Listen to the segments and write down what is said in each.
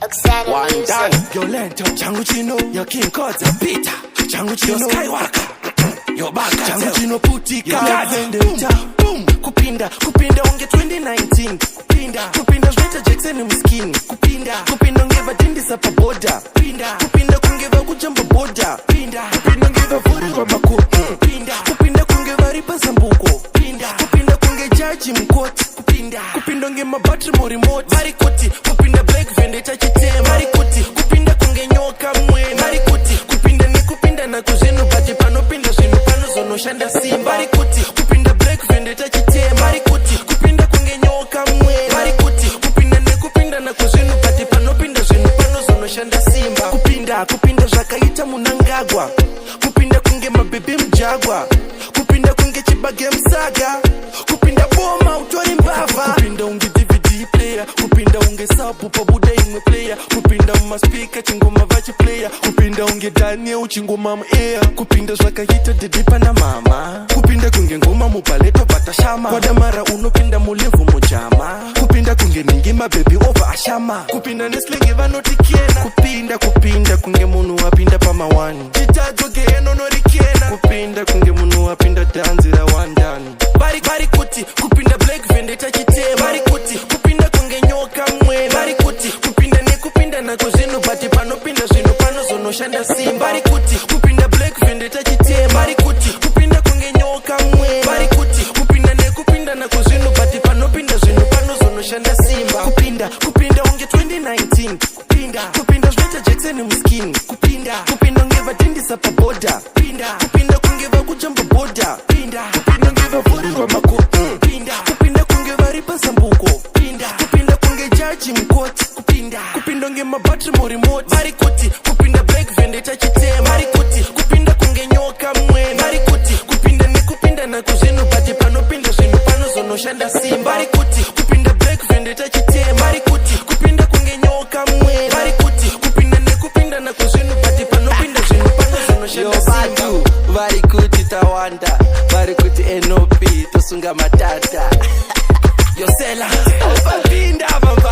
One done. Yo lento, changu chino. Yo King Koza, Peter. Changu chino. Yo Skywalker. Yo Baka. Changu chino putika. Vendetta. Boom. Kupinda unge 2019. Kupinda Zweta Jackson mskini. Kupinda ungeva tindi sapa boda. Kupinda kungeva kujamba boda. Kupinda ungeva furi kwa mako. Kupinda kungeva ripa sambuko. Kupinda kunge jaji mkoti. Kupinda unge mabatri mo remote. Marikoti. Kupinda Black Vendetta chitema. Marikoti. Kupinda kunge nyoka mwe. Marikoti. Kupinda ni kupinda na kuzenu bati pano pinda zinu pano zono shanda simba. Marikoti. Kupinda Black Vendetta chitema. Marikoti. Kupinda kunge nyoka mwe. Marikoti. Kupinda ni kupinda na kuzenu bati pano pinda zinu pano zono shanda simba. Kupinda zakaita munangagwa. Kupinda kunge mabebe mjagwa. Kupinda kunge chibage msaga. Kupinda boma utwari mbava. Kupinda unge DVD player. Kupinda unge sapu pabuda imwe player. Kupinda speaker chingoma vachi player. Kupinda unge Daniel chingoma air. Kupinda zwakahita dedipa na mama. Kupinda kunge ngoma mupaleto patashama. Kwa damara unopinda mulevu mojama. Kupinda kunge ningima baby over ashama. Kupinda neslinge vanotikena. Kupinda kunge munu wapinda pama wani. Chitajo geeno norikena. Kupinda kunge munu wapinda danzira wandani. Barikuti. Kupinda Black Vendetta chitema. Barikuti. Kupinda kunge nyoka mwe. Barikuti. Kupinda ni kupinda na kuzinu bati pano pinda zinu pano zono shanda simba. Barikuti. Kupinda Black Vendetta chitema. Barikuti. Kupinda kunge nyoka mwe. Barikuti. Kupinda ni kupinda na kuzinu bati pano pinda zinu pano zono shanda simba. Kupinda unge 2019. Kupinda Zweta Jackson mskini. Kupinda ungeva tindi sapa boda. Kupinda kungeva kujamba boda. Kupinda ungeva furi wa mako. Kupinda kungeva ripa sambuko. Kupinda kunge jaji mkoti. Kupinda unge mabatri mo remote. Marikoti. Kupinda Black Vendetta chitema. Marikoti. Kupinda kunge nyoka mwe. Marikoti. Kupinda ni kupinda na kuzinu bati pano pinda zinu pano zono shanda simba. Marikoti. Kupinda Black Vendetta chitema. Marikoti. Kupinda kunge nyoka mwe. Marikoti. Kupinda ni kupinda na kuzinu bati pano pinda zinu pano zono shanda simba. Marikoti tawanda. Marikoti NOP tosunga matata. Yosela. Opapinda baba.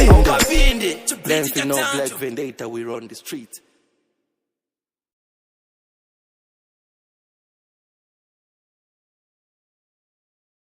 Opapinde. Then you know Black Vendetta, we run the streets.